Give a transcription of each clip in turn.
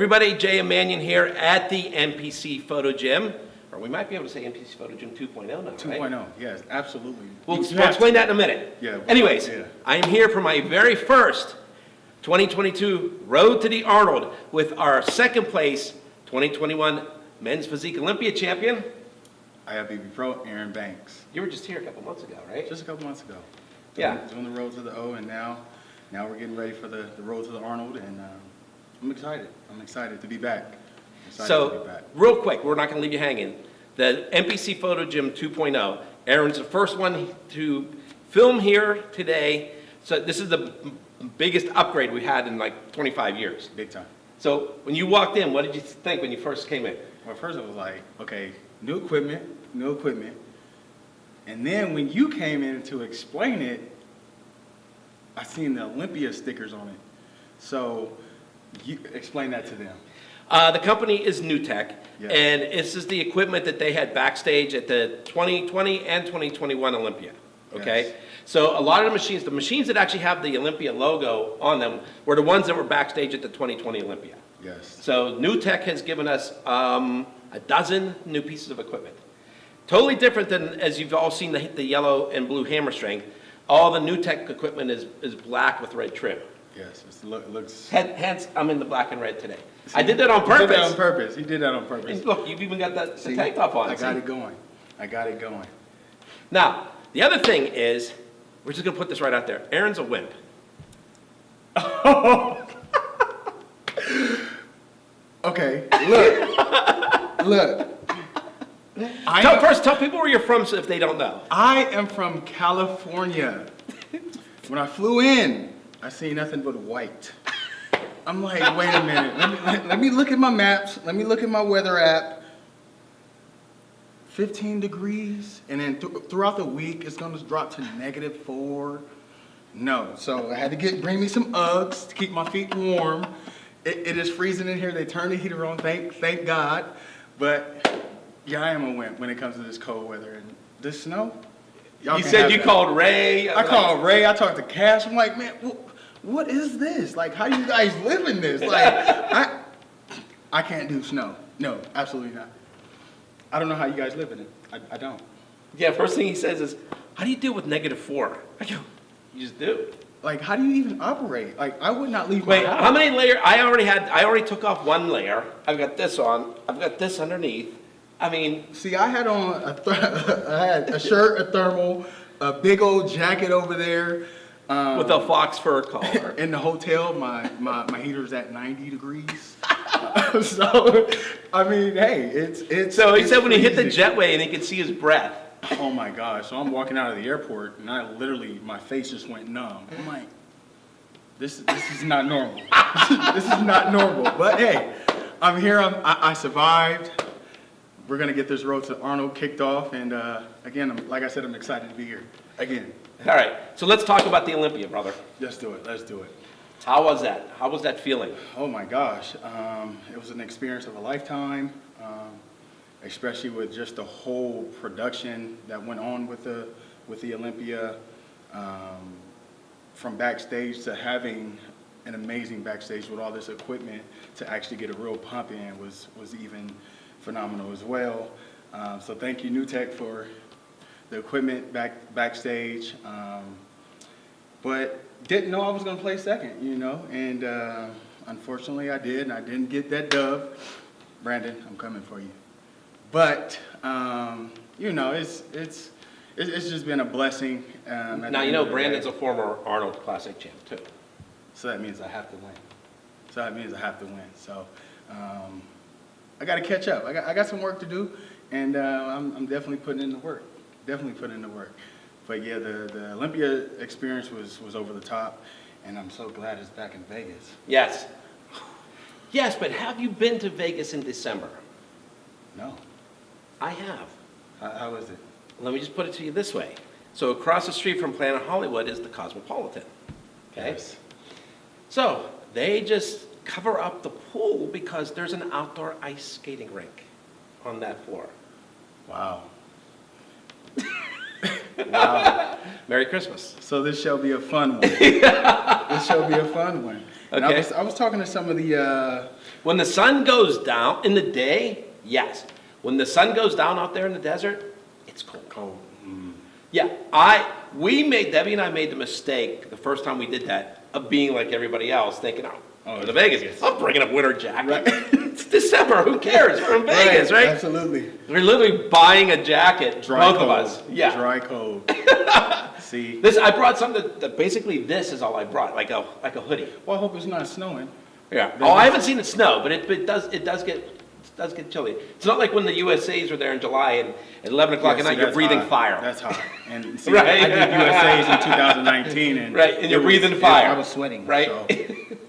everybody, Jay and Manion here at the NPC Photo Gym. Or we might be able to say NPC Photo Gym 2.0 now, right? 2.0, yes, absolutely. We'll explain that in a minute. Yeah. Anyways, Yeah. I'm here for my very first 2022 Road to the Arnold with our second place 2021 Men's Physique Olympia champion. IFBB Pro Erin Banks. You were just here a couple months ago, right? Just a couple months ago. Yeah. Doing the road to the O, and now we're getting ready for the road to the Arnold, and I'm excited. I'm excited to be back. So, real quick, we're not going to leave you hanging. The NPC Photo Gym 2.0, Erin's the first one to film here today. So this is the biggest upgrade we had in like 25 years. Big time. So when you walked in, what did you think when you first came in? Well, first it was like, okay, new equipment. And then when you came in to explain it, I seen the Olympia stickers on it. So you explain that to them. The company is NewTek, Yes. and this is the equipment that they had backstage at the 2020 and 2021 Olympia, okay? Yes. So a lot of the machines that actually have the Olympia logo on them were the ones that were backstage at the 2020 Olympia. Yes. So NewTek has given us a dozen new pieces of equipment. Totally different than, as you've all seen, the yellow and blue hammer string. All the NewTek equipment is black with red trim. Yes, it looks... Hence, I'm in the black and red today. I did that on purpose. He did that on purpose. He did that on purpose. And look, you've even got the See, tank top on. I got it going. I got it going. Now, the other thing is, we're just going to put this right out there. Erin's a wimp. Okay, look. Tell people where you're from so if they don't know. I am from California. When I flew in, I seen nothing but white. I'm like, wait a minute. Let me look at my maps. Let me look at my weather app. 15 degrees, and then throughout the week, it's gonna drop to -4. No, so I had to bring me some Uggs to keep my feet warm. It is freezing in here. They turned the heater on, thank God. But yeah, I am a wimp when it comes to this cold weather and this snow. You said you called Ray. I called Ray. I talked to Cash. I'm like, man, what is this? Like, how do you guys live in this? Like, I can't do snow. No, absolutely not. I don't know how you guys live in it. I don't. Yeah, first thing he says is, how do you deal with -4? I go, you just do. Like, how do you even operate? Like, I would not leave Wait, my house. how many layers? I already took off one layer. I've got this on. I've got this underneath. I mean, See, I had on I had a shirt, a thermal, a big old jacket over there. with a fox fur collar. In the hotel, my heater's at 90 degrees. So, I mean, hey, it's. So he it's said when he hit the freezing. jetway and he could see his breath. Oh my gosh! So I'm walking out of the airport, and my face just went numb. I'm like, this is not normal. This is not normal. But hey, I'm here. I survived. We're gonna get this road to Arnold kicked off, and again, like I said, I'm excited to be here again. All right, so let's talk about the Olympia, brother. Let's do it. Let's do it. How was that? How was that feeling? Oh my gosh, it was an experience of a lifetime, especially with just the whole production that went on with the Olympia, from backstage to having an amazing backstage with all this equipment to actually get a real pump in was even phenomenal as well. So thank you, NewTek, for the equipment backstage. But didn't know I was going to play second, and unfortunately I did, and I didn't get that dub. Brandon, I'm coming for you. But it's just been a blessing. Now, Brandon's a former Arnold Classic champ, too. So that means I have to win. So I got to catch up. I got some work to do, and I'm definitely putting in the work. But yeah, the Olympia experience was over the top, and I'm so glad it's back in Vegas. Yes. Yes, but have you been to Vegas in December? No. I have. How was it? Let me just put it to you this way. So across the street from Planet Hollywood is the Cosmopolitan. Okay? Yes. So they just cover up the pool because there's an outdoor ice skating rink on that floor. Wow. Wow. Merry Christmas. So this shall be a fun one. This shall be a fun one. And Okay. I was talking to some of the, When the sun goes down in the day, yes. When the sun goes down out there in the desert, it's cold. Yeah, Debbie and I made the mistake the first time we did that of being like everybody else, thinking, oh, to Vegas, I'm bringing up winter jacket. Right. It's December, who cares? We're in Vegas, right? Absolutely. We're literally buying a jacket, Dry both cold. of us. Yeah. Dry cold. See. I brought something that basically this is all I brought, like a hoodie. Well, I hope it's not snowing. Yeah. Oh, I haven't seen it snow, but it does get chilly. It's not like when the USAs were there in July and at 11 o'clock at night you're breathing fire. That's hot. And see, Right. I did USAs in 2019, and Right, and you're breathing fire. I was sweating. Right. So,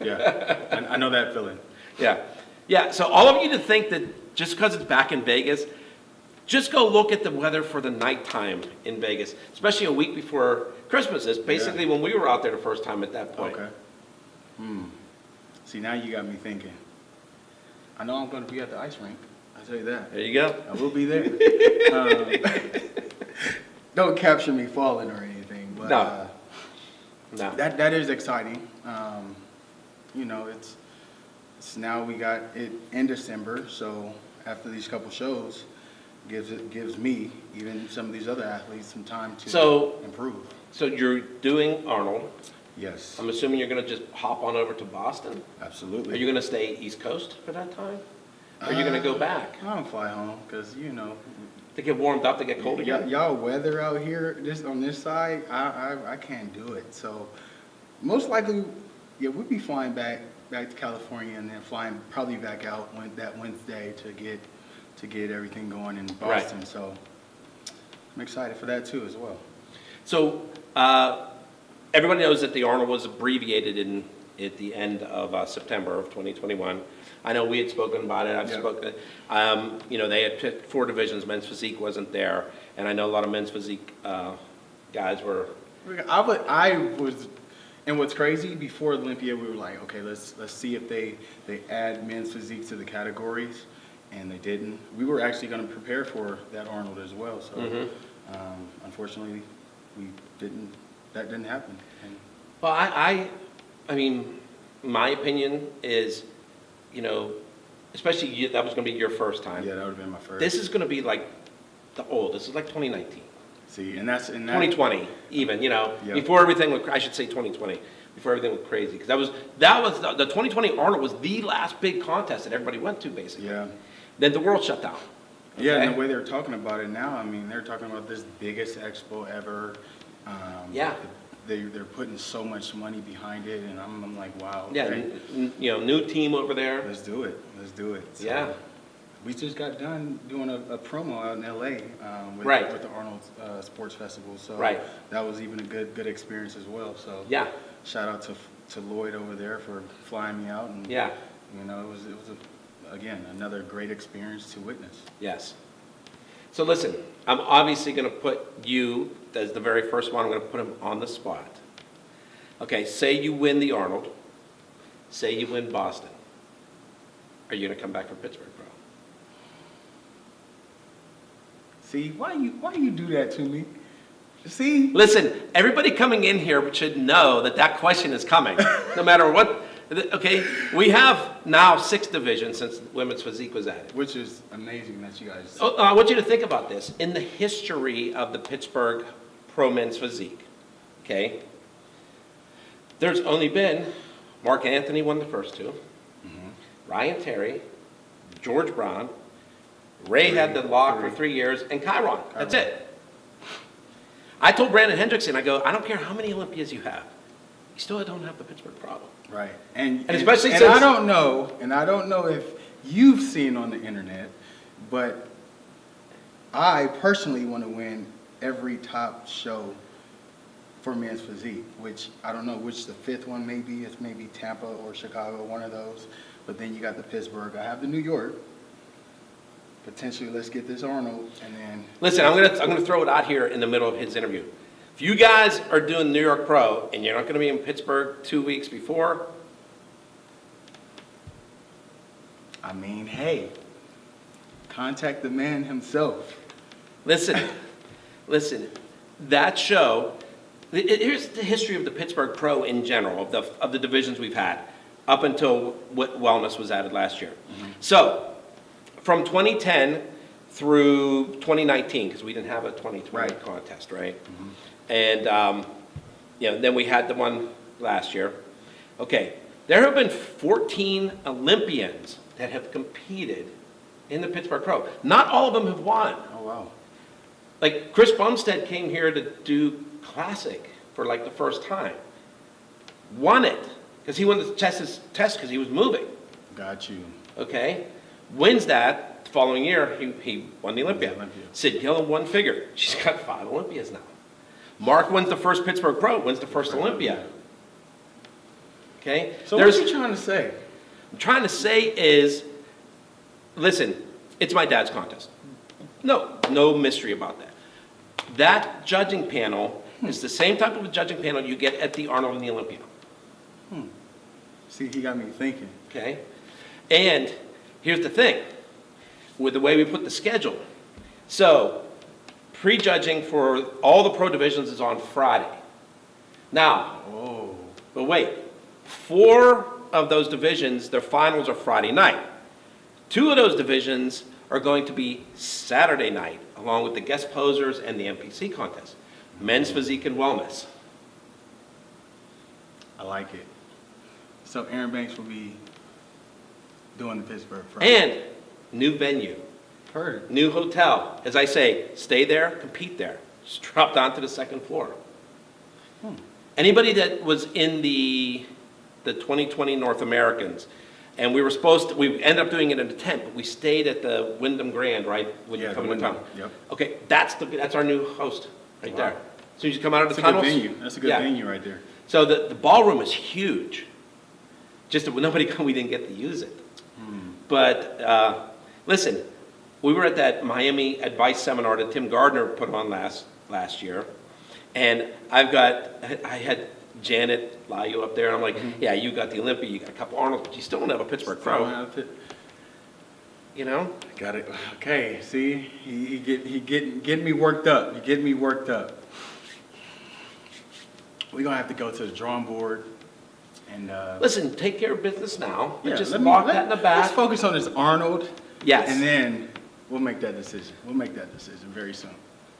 yeah, I know that feeling. Yeah. Yeah. So all of you to think that just because it's back in Vegas, just go look at the weather for the nighttime in Vegas, especially a week before Christmas is basically when we were out there the first time at that point. Okay. See, now you got me thinking. I know I'm going to be at the ice rink. I'll tell you that. There you go. I will be there. Don't capture me falling or anything, but No. No. that is exciting. You know, it's now we got it in December, so after these couple shows, gives me, even some of these other athletes, some time to improve. So you're doing Arnold. Yes, I'm assuming you're going to just hop on over to Boston. absolutely. Are you going to stay East Coast for that time? Or are you going to go back? I don't fly home because, you know, To get warmed up, to get cold again? y'all weather out here just on this side, I can't do it. So most likely, yeah, we'll be flying back to California and then flying probably back out that Wednesday to get everything going in Boston. Right. So I'm excited for that too as well. So everybody knows that the Arnold was abbreviated at the end of September of 2021. I know we had spoken about it. I've spoken. You know, they had picked 4 divisions. Men's physique wasn't there, and I know a lot of men's physique guys were. I was, and what's crazy, before Olympia, we were like, okay, let's see if they add men's physique to the categories, and they didn't. We were actually going to prepare for that Arnold as well, so unfortunately, that didn't happen. And Well, I mean, my opinion is, you know, especially that was going to be your first time. yeah, that would have been my first. This is going to be like this is like 2019. See, and that 2020 even, you know, Yeah. before everything went, I should say 2020, before everything went crazy. Because that was the 2020 Arnold was the last big contest that everybody went to, basically. Yeah. Then the world shut down. Yeah, Okay? and the way they're talking about it now, I mean, they're talking about this biggest expo ever. Yeah. They're putting so much money behind it, and I'm like, wow. Yeah, okay, you know, new team over there. let's do it. Let's do it. So, Yeah. we just got done doing a promo out in LA Right. with the Arnold Sports Festival, so Right. that was even a good experience as well. So Yeah, shout out to Lloyd over there for flying me out, and yeah, you know, it was again another great experience to witness. yes. So listen, I'm obviously going to put you as the very first one. I'm going to put him on the spot. Okay, say you win the Arnold. Say you win Boston. Are you going to come back for Pittsburgh, bro? See, why you do that to me? See? Listen, everybody coming in here should know that question is coming, no matter what. Okay, we have now 6 divisions since women's physique was added. Which is amazing that you guys. Oh, I want you to think about this. In the history of the Pittsburgh Pro Men's Physique, okay, there's only been Mark Anthony won the first 2, Ryan Terry, George Brown, Ray had the lock for 3 years, and Chiron. That's it. I told Brandon Hendrickson, I go, I don't care how many Olympias you have, you still don't have the Pittsburgh problem. Right, and especially and since I don't know if you've seen on the internet, but I personally want to win every top show for men's physique, which I don't know which the 5th one may be. It's maybe Tampa or Chicago, one of those. But then you got the Pittsburgh. I have the New York. Potentially, let's get this Arnold, and then. Listen, I'm gonna throw it out here in the middle of his interview. If you guys are doing New York Pro and you're not going to be in Pittsburgh 2 weeks before, I mean, hey, contact the man himself. listen, that show, Here's the history of the Pittsburgh Pro in general, of the divisions we've had, up until wellness was added last year. So, from 2010 through 2019, because we didn't have a 2020 contest, right? And, then we had the one last year. Okay, there have been 14 Olympians that have competed in the Pittsburgh Pro. Not all of them have won. Oh, wow. Like, Chris Bumstead came here to do Classic for like the first time. Won it, because he wanted to test his test because he was moving. Got you. Okay? Wins that. The following year, he won the Olympia. Sid Gillen won figure. She's got 5 Olympias now. Mark wins the first Pittsburgh Pro, wins the first Olympia. Okay? So what's he trying to say? I'm trying to say is, listen, it's my dad's contest. No mystery about that. That judging panel is the same type of a judging panel you get at the Arnold and the Olympia. See, he got me thinking. Okay? And here's the thing, with the way we put the schedule. So, pre-judging for all the pro divisions is on Friday. Now, but wait, 4 of those divisions, their finals are Friday night. 2 of those divisions are going to be Saturday night, along with the guest posers and the NPC contest. Men's physique and wellness. I like it. So Erin Banks will be doing the Pittsburgh Pro. And new venue, Heard. new hotel. As I say, stay there, compete there. Just drop down to the 2nd floor. Anybody that was in the 2020 North Americans, and we ended up doing it in a tent, but we stayed at the Wyndham Grand, right? When you come into town. Yep. Okay, that's our new host right there. So you just come out of the That's a good tunnels. venue. That's a good venue right there. So the ballroom is huge. Just that when nobody come, we didn't get to use it. But listen, we were at that Miami advice seminar that Tim Gardner put on last year, and I had Janet Layu up there, and I'm like, yeah, you got the Olympia, you got a couple Arnolds, but you still don't have a Pittsburgh Pro. You know? Got it. Okay. See, he getting me worked up. He getting me worked up. We're gonna have to go to the drawing board and Listen, take care of business now. yeah, Just lock that in the back. Let's focus on this Arnold. Yes. And then we'll make that decision. We'll make that decision very soon.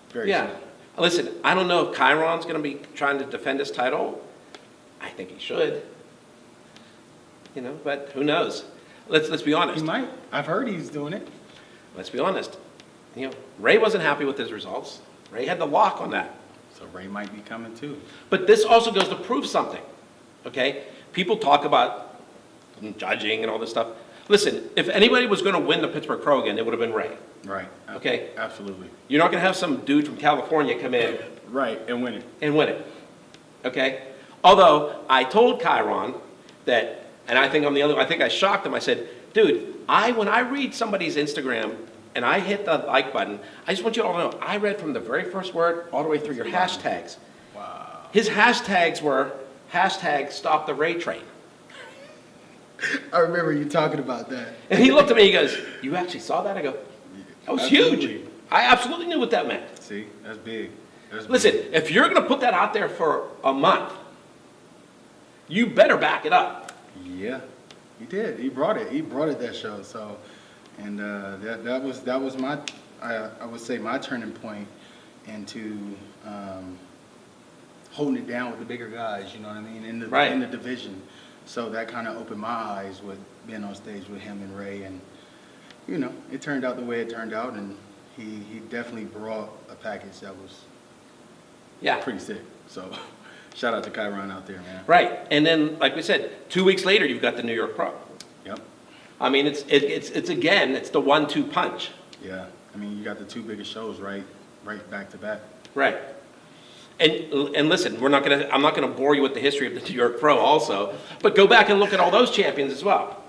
Very Yeah. soon. Listen, I don't know if Chiron's going to be trying to defend his title. I think he should. You know, but who knows? Let's be honest. He might. I've heard he's doing it. Let's be honest. You know, Ray wasn't happy with his results. Ray had the lock on that. So Ray might be coming too. But this also goes to prove something. Okay? People talk about judging and all this stuff. Listen, if anybody was going to win the Pittsburgh Pro again, it would have been Ray. Right. Okay? Absolutely. You're not going to have some dude from California come in Right, and win it. and win it. Okay? Although I told Chiron that, and I think I shocked him. I said, dude, when I read somebody's Instagram and I hit the like button, I just want you all to know, I read from the very first word all the way through your hashtags. Wow. His hashtags were #stop the Ray train. I remember you talking about that. And he looked at me, he goes, you actually saw that? I go, that was Absolutely. huge. I absolutely knew what that meant. See, that's big. That's Listen, big. if you're going to put that out there for a month, you better back it up. Yeah, he did. He brought it. He brought it that show. So, and that was my I would say my turning point into holding it down with the bigger guys. You know what I mean? In the division. So that kind of opened my eyes with being on stage with him and Ray, and you know, it turned out the way it turned out, and he definitely brought a package that was pretty sick. So shout out to Chiron out there, man. Right, and then like we said, 2 weeks later you've got the New York Pro. Yep. I mean, it's again, it's the 1-2 punch. Yeah, I mean, you got the 2 biggest shows right back to back. Right. And listen, I'm not gonna bore you with the history of the New York Pro also, but go back and look at all those champions as well.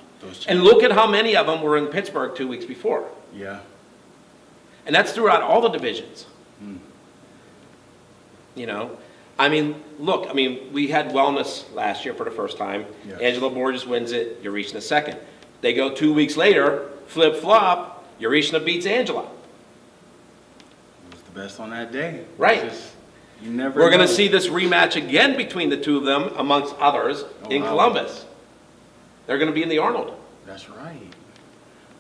And look at how many of them were in Pittsburgh 2 weeks before. Yeah. And that's throughout all the divisions. You know, I mean, look, we had wellness last year for the first time. Yes. Angela Borges wins it, Eureka second. They go 2 weeks later, flip-flop, Eureka beats Angela. It was the best on that day. Right. You never We're going know. to see this rematch again between the two of them, amongst others, in wow. Columbus. They're going to be in the Arnold. That's right.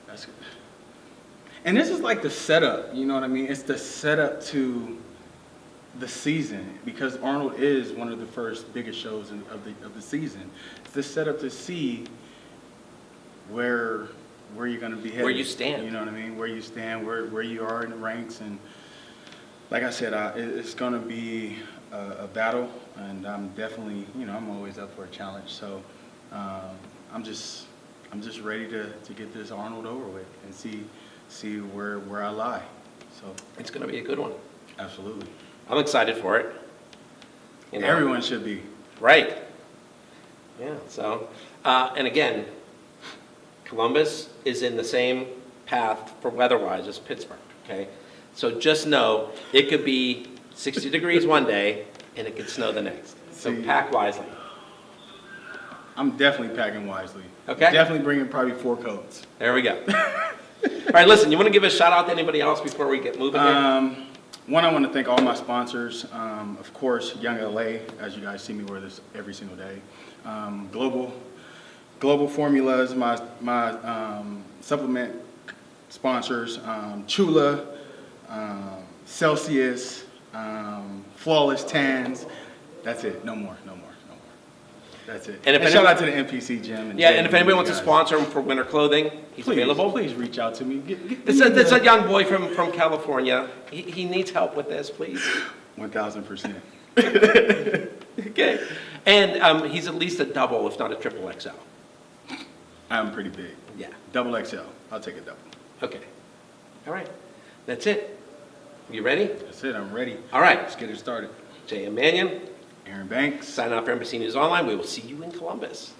That's good. And this is like the setup, you know what I mean? It's the setup to the season, because Arnold is one of the first biggest shows of the season. It's the setup to see where you're going to be headed. Where you stand. You know what I mean? Where you stand, where you are in the ranks. And like I said, it's going to be a battle, and I'm definitely, I'm always up for a challenge. So I'm just ready to get this Arnold over with and see where I lie. So It's going to be a good one. absolutely. I'm excited for it. You know. Everyone should be. Right. Yeah, so, and again, Columbus is in the same path for weather-wise as Pittsburgh, okay? So just know, it could be 60 degrees one day, and it could snow the next. So See. pack wisely. I'm definitely packing wisely. Okay. Definitely bringing probably 4 coats. There we go. All right, listen, you want to give a shout-out to anybody else before we get moving here? One, I want to thank all my sponsors. Of course, Young LA, as you guys see me wear this every single day. Global Formulas, my supplement sponsors. Chula, Celsius, Flawless Tans. That's it. No more. That's it. And if shout out to the NPC gym. And if anybody wants to sponsor him for winter clothing, he's available. Please reach out to me. It's a young boy from California. He needs help with this, please. 1,000%. Okay. And he's at least a double, if not a triple XL. I'm pretty big. Yeah. Double XL. I'll take a double. Okay. All right. That's it. You ready? That's it. I'm ready. All right. Let's get it started. J.M. Manion, Erin Banks. signing off for NBC News Online. We will see you in Columbus.